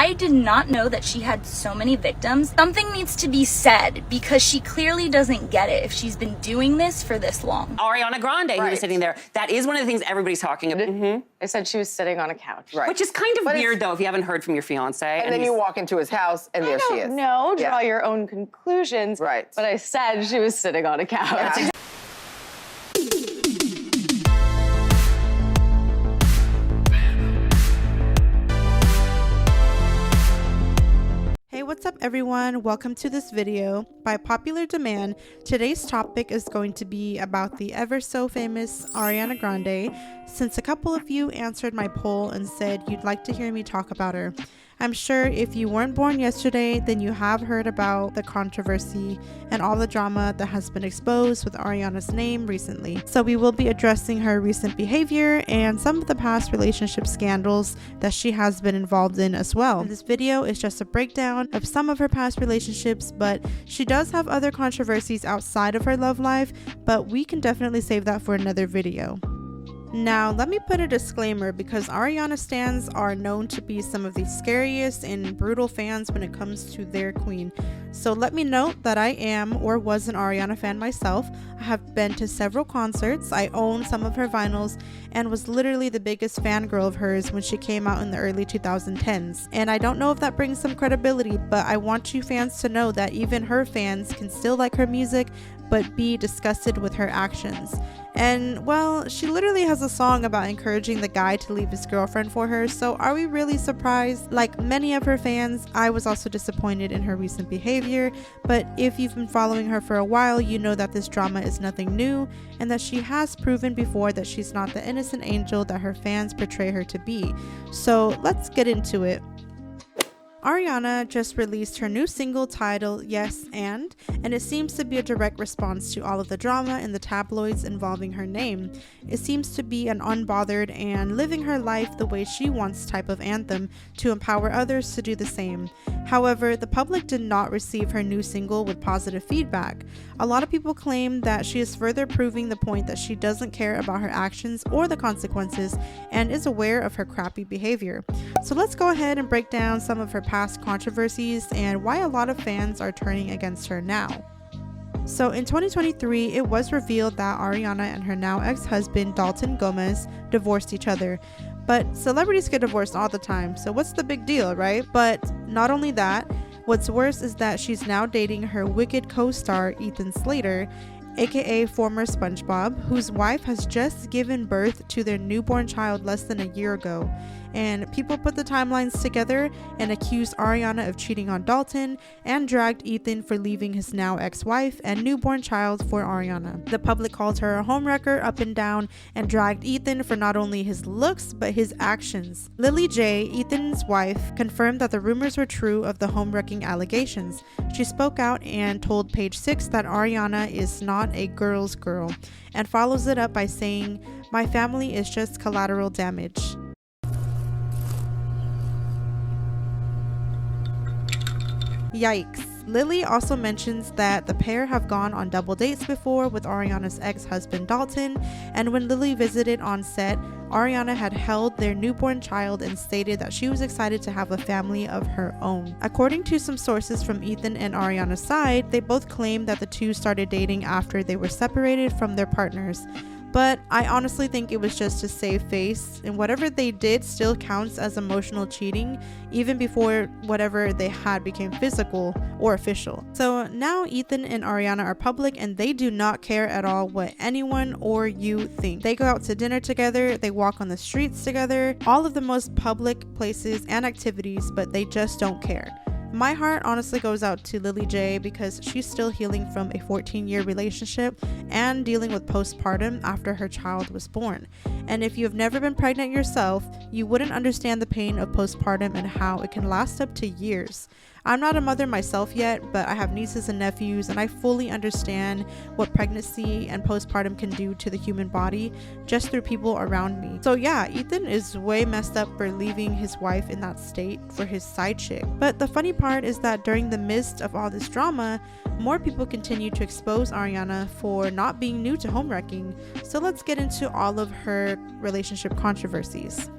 I did not know that she had so many victims. Something needs to be said because she clearly doesn't get it if she's been doing this for this long. Ariana Grande, who was sitting there. That is one of the things everybody's talking about. I said she was sitting on a couch. Right. Which is kind of weird, though, if you haven't heard from your fiance. And then you walk into his house, and there she is. No, draw your own conclusions. Right. But I said she was sitting on a couch. Yeah. Hey, what's up everyone? Welcome to this video. By popular demand, today's topic is going to be about the ever so famous Ariana Grande, since a couple of you answered my poll and said you'd like to hear me talk about her. I'm sure if you weren't born yesterday, then you have heard about the controversy and all the drama that has been exposed with Ariana's name recently. So we will be addressing her recent behavior and some of the past relationship scandals that she has been involved in as well. And this video is just a breakdown of some of her past relationships, but she does have other controversies outside of her love life, but we can definitely save that for another video. Now, let me put a disclaimer because Ariana stans are known to be some of the scariest and brutal fans when it comes to their queen. So let me note that I am or was an Ariana fan myself. I have been to several concerts, I own some of her vinyls, and was literally the biggest fangirl of hers when she came out in the early 2010s. And I don't know if that brings some credibility, but I want you fans to know that even her fans can still like her music, but be disgusted with her actions. And well, she literally has a song about encouraging the guy to leave his girlfriend for her, so are we really surprised? Like many of her fans, I was also disappointed in her recent behavior, but if you've been following her for a while, you know that this drama is nothing new and that she has proven before that she's not the innocent angel that her fans portray her to be. So let's get into it. Ariana just released her new single titled Yes and it seems to be a direct response to all of the drama in the tabloids involving her name. It seems to be an unbothered and living her life the way she wants type of anthem to empower others to do the same. However, the public did not receive her new single with positive feedback. A lot of people claim that she is further proving the point that she doesn't care about her actions or the consequences and is aware of her crappy behavior. So let's go ahead and break down some of her past controversies and why a lot of fans are turning against her now. So in 2023, it was revealed that Ariana and her now ex-husband Dalton Gomez divorced each other. But celebrities get divorced all the time, so what's the big deal, right? But not only that, what's worse is that she's now dating her Wicked co-star Ethan Slater, aka former SpongeBob, whose wife has just given birth to their newborn child less than a year ago. And people put the timelines together and accused Ariana of cheating on Dalton and dragged Ethan for leaving his now ex-wife and newborn child for Ariana. The public called her a homewrecker up and down and dragged Ethan for not only his looks but his actions. Lily J, Ethan's wife, confirmed that the rumors were true of the homewrecking allegations. She spoke out and told Page 6 that Ariana is not a girl's girl and follows it up by saying, "My family is just collateral damage." Yikes. Lily also mentions that the pair have gone on double dates before with Ariana's ex-husband Dalton, and when Lily visited on set, Ariana had held their newborn child and stated that she was excited to have a family of her own. According to some sources from Ethan and Ariana's side, they both claimed that the two started dating after they were separated from their partners. But I honestly think it was just to save face, and whatever they did still counts as emotional cheating, even before whatever they had became physical or official. So now Ethan and Ariana are public and they do not care at all what anyone or you think. They go out to dinner together, they walk on the streets together, all of the most public places and activities, but they just don't care. My heart honestly goes out to Lily J because she's still healing from a 14-year relationship and dealing with postpartum after her child was born. And if you have never been pregnant yourself, you wouldn't understand the pain of postpartum and how it can last up to years. I'm not a mother myself yet, but I have nieces and nephews and I fully understand what pregnancy and postpartum can do to the human body just through people around me. So yeah, Ethan is way messed up for leaving his wife in that state for his side chick. But the funny part is that during the midst of all this drama, more people continue to expose Ariana for not being new to homewrecking. So let's get into all of her relationship controversies.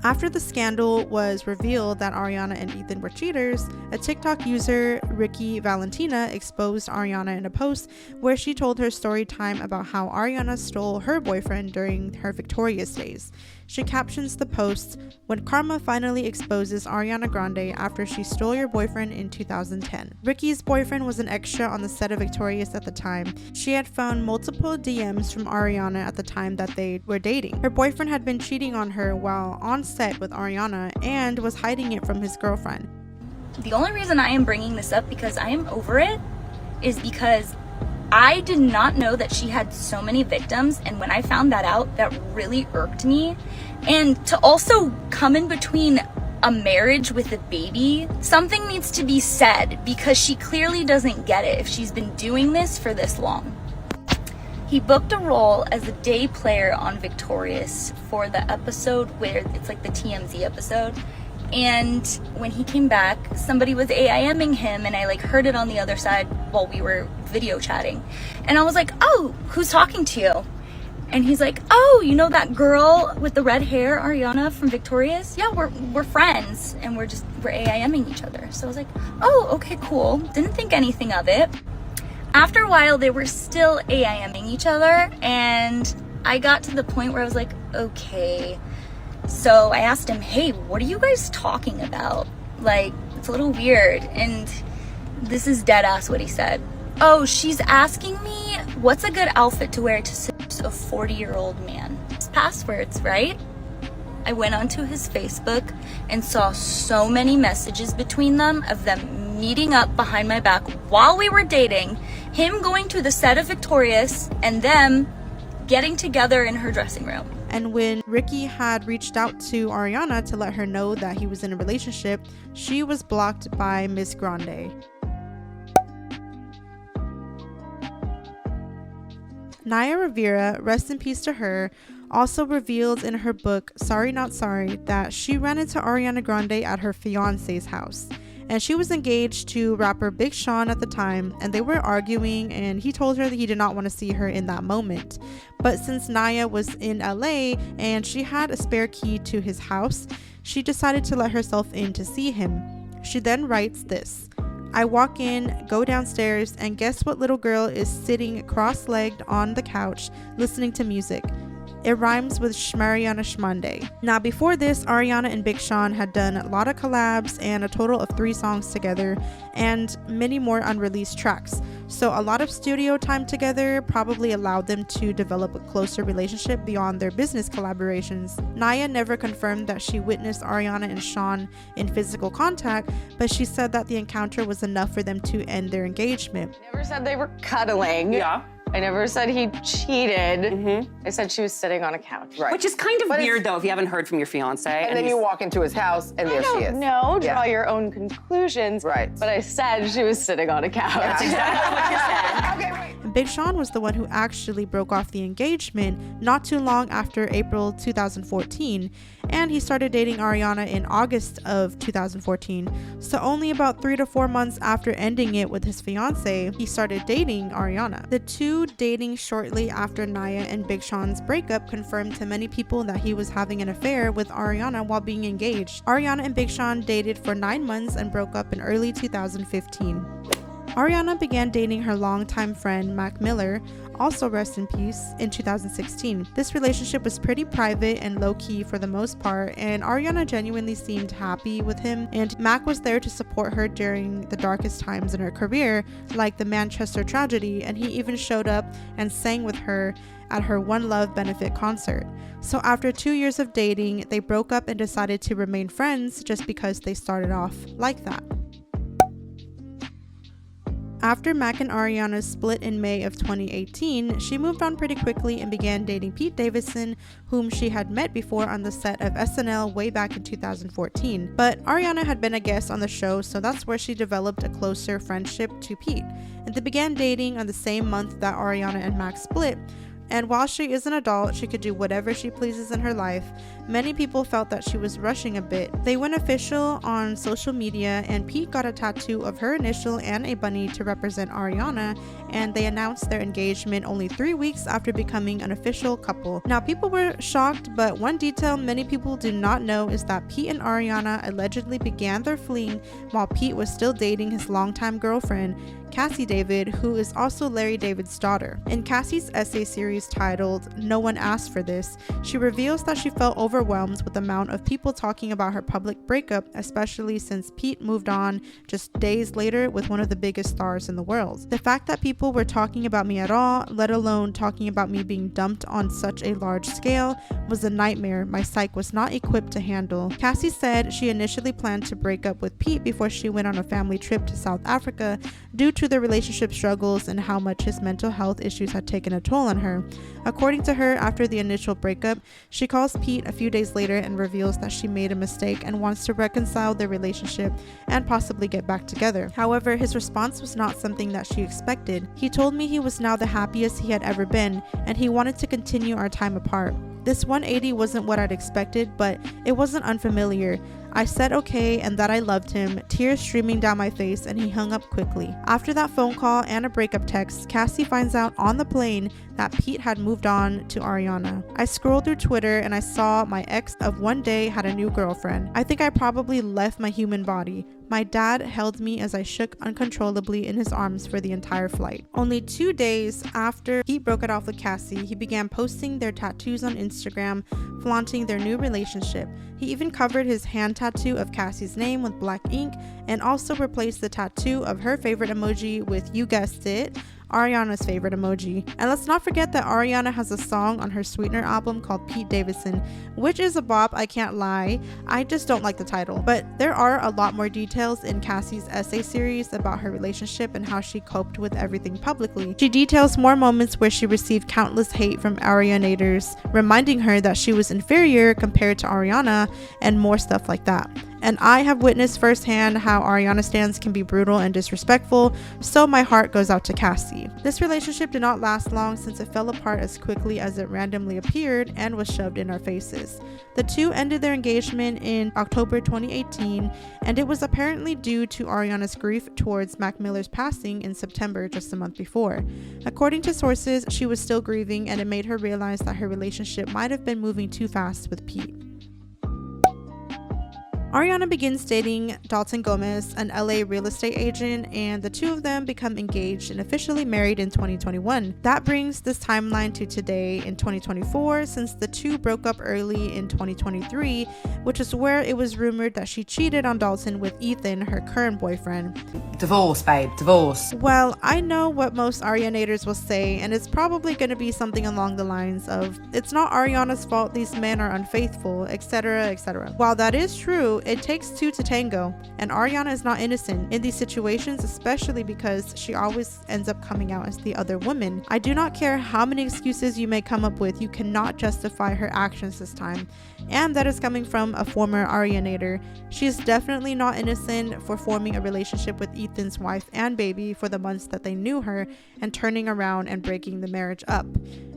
After the scandal was revealed that Ariana and Ethan were cheaters, a TikTok user, Ricky Valentina, exposed Ariana in a post where she told her story time about how Ariana stole her boyfriend during her Victorious days. She captions the post, "When karma finally exposes Ariana Grande after she stole your boyfriend in 2010. Ricky's boyfriend was an extra on the set of Victorious at the time. She had found multiple DMs from Ariana at the time that they were dating. Her boyfriend had been cheating on her while on set with Ariana and was hiding it from his girlfriend." The only reason I am bringing this up because I am over it is because I did not know that she had so many victims, and when I found that out, that really irked me. And to also come in between a marriage with a baby, something needs to be said because she clearly doesn't get it if she's been doing this for this long. He booked a role as a day player on Victorious for the episode where it's like the TMZ episode. And when he came back, somebody was AIMing him, and I like heard it on the other side while we were video chatting. And I was like, "Oh, who's talking to you?" And he's like, "Oh, you know that girl with the red hair, Ariana from Victorious? Yeah, we're friends, and we're AIMing each other." So I was like, "Oh, okay, cool." Didn't think anything of it. After a while, they were still AIMing each other, and I got to the point where I was like, okay. So I asked him, "Hey, what are you guys talking about? Like, it's a little weird." And this is dead ass what he said. "Oh, she's asking me what's a good outfit to wear to seduce a 40-year-old man." It's passwords, right? I went onto his Facebook and saw so many messages between them of them meeting up behind my back while we were dating, him going to the set of Victorious, and them getting together in her dressing room. And when Ricky had reached out to Ariana to let her know that he was in a relationship, she was blocked by Miss Grande. Naya Rivera, rest in peace to her, also revealed in her book Sorry Not Sorry that she ran into Ariana Grande at her fiance's house. And she was engaged to rapper Big Sean at the time, and they were arguing, and he told her that he did not want to see her in that moment. But since Naya was in LA and she had a spare key to his house, she decided to let herself in to see him. She then writes this: "I walk in, go downstairs, and guess what little girl is sitting cross-legged on the couch listening to music. It rhymes with Shmariana Shmonday." Now before this, Ariana and Big Sean had done a lot of collabs and a total of 3 songs together and many more unreleased tracks. So a lot of studio time together probably allowed them to develop a closer relationship beyond their business collaborations. Naya never confirmed that she witnessed Ariana and Sean in physical contact, but she said that the encounter was enough for them to end their engagement. I never said they were cuddling. Yeah. I never said he cheated. Mm-hmm. I said she was sitting on a couch. Right. Which is kind of But weird, though, if you haven't heard from your fiance. And then you walk into his house and there she is. No, Yeah. draw your own conclusions. Right. But I said she was sitting on a couch. That's exactly what you said. Okay, wait. Big Sean was the one who actually broke off the engagement not too long after April 2014, and he started dating Ariana in August of 2014. So only about 3 to 4 months after ending it with his fiance, he started dating Ariana. The two dating shortly after Naya and Big Sean's breakup confirmed to many people that he was having an affair with Ariana while being engaged. Ariana and Big Sean dated for 9 months and broke up in early 2015. Ariana began dating her longtime friend Mac Miller, also rest in peace, in 2016. This relationship was pretty private and low-key for the most part, and Ariana genuinely seemed happy with him, and Mac was there to support her during the darkest times in her career, like the Manchester tragedy, and he even showed up and sang with her at her One Love benefit concert. So after 2 years of dating, they broke up and decided to remain friends just because they started off like that. After Mac and Ariana split in May of 2018, she moved on pretty quickly and began dating Pete Davidson, whom she had met before on the set of SNL way back in 2014. But Ariana had been a guest on the show, so that's where she developed a closer friendship to Pete. And they began dating on the same month that Ariana and Mac split, And while she is an adult, she could do whatever she pleases in her life. Many people felt that she was rushing a bit. They went official on social media, and Pete got a tattoo of her initial and a bunny to represent Ariana, and they announced their engagement only 3 weeks after becoming an official couple. Now, people were shocked, but one detail many people do not know is that Pete and Ariana allegedly began their fling while Pete was still dating his longtime girlfriend, Cassie David, who is also Larry David's daughter. In Cassie's essay series titled "No One Asked for This," she reveals that she felt overwhelmed with the amount of people talking about her public breakup, especially since Pete moved on just days later with one of the biggest stars in the world. The fact that people were talking about me at all, let alone talking about me being dumped on such a large scale, was a nightmare my psyche was not equipped to handle. Cassie said she initially planned to break up with Pete before she went on a family trip to South Africa due to their relationship struggles and how much his mental health issues had taken a toll on her. According to her, after the initial breakup, she calls Pete a few days later and reveals that she made a mistake and wants to reconcile their relationship and possibly get back together. However, his response was not something that she expected. He told me he was now the happiest he had ever been, and he wanted to continue our time apart. This 180 wasn't what I'd expected, but it wasn't unfamiliar. I said okay and that I loved him, tears streaming down my face, and he hung up quickly. After that phone call and a breakup text, Cassie finds out on the plane that Pete had moved on to Ariana. I scrolled through Twitter and I saw my ex of one day had a new girlfriend. I think I probably left my human body. My dad held me as I shook uncontrollably in his arms for the entire flight. Only 2 days after Pete broke it off with Cassie, he began posting their tattoos on Instagram, flaunting their new relationship. He even covered his hand tattoo of Cassie's name with black ink and also replaced the tattoo of her favorite emoji with, you guessed it, Ariana's favorite emoji. And let's not forget that Ariana has a song on her Sweetener album called Pete Davidson, which is a bop, I can't lie. I just don't like the title. But there are a lot more details in Cassie's essay series about her relationship and how she coped with everything publicly. She details more moments where she received countless hate from Arianators, reminding her that she was inferior compared to Ariana, and more stuff like that. And I have witnessed firsthand how Ariana stans can be brutal and disrespectful, so my heart goes out to Cassie. This relationship did not last long since it fell apart as quickly as it randomly appeared and was shoved in our faces. The two ended their engagement in October 2018, and it was apparently due to Ariana's grief towards Mac Miller's passing in September, just a month before. According to sources, she was still grieving, and it made her realize that her relationship might have been moving too fast with Pete. Ariana begins dating Dalton Gomez, an LA real estate agent, and the two of them become engaged and officially married in 2021. That brings this timeline to today in 2024, since the two broke up early in 2023, which is where it was rumored that she cheated on Dalton with Ethan, her current boyfriend. Divorce, babe, divorce. Well, I know what most Arianators will say, and it's probably going to be something along the lines of, it's not Ariana's fault these men are unfaithful, etc., etc. While that is true, it takes two to tango, and Ariana is not innocent in these situations, especially because she always ends up coming out as the other woman. I do not care how many excuses you may come up with, you cannot justify her actions this time, and that is coming from a former Arianator. She is definitely not innocent for forming a relationship with Ethan's wife and baby for the months that they knew her and turning around and breaking the marriage up.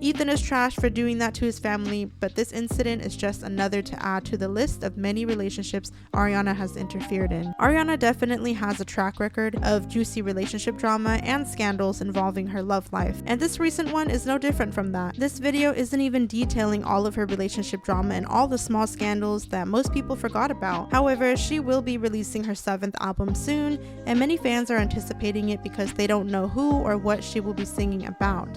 Ethan is trashed for doing that to his family, but this incident is just another to add to the list of many relationships Ariana has interfered in. Ariana definitely has a track record of juicy relationship drama and scandals involving her love life, and this recent one is no different from that. This video isn't even detailing all of her relationship drama and all the small scandals that most people forgot about. However, she will be releasing her 7th album soon, and many fans are anticipating it because they don't know who or what she will be singing about.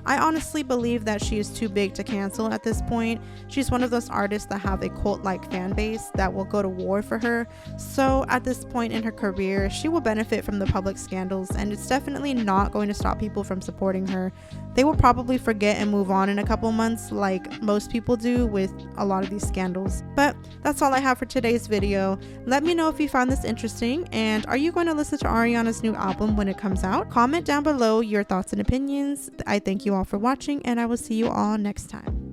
I honestly believe that she is too big to cancel at this point. She's one of those artists that have a cult-like fan base that will go to war for her. So at this point in her career, she will benefit from the public scandals, and it's definitely not going to stop people from supporting her. They will probably forget and move on in a couple months like most people do with a lot of these scandals. But that's all I have for today's video. Let me know if you found this interesting, and are you going to listen to Ariana's new album when it comes out? Comment down below your thoughts and opinions. I thank you all for watching, and I will see you all next time.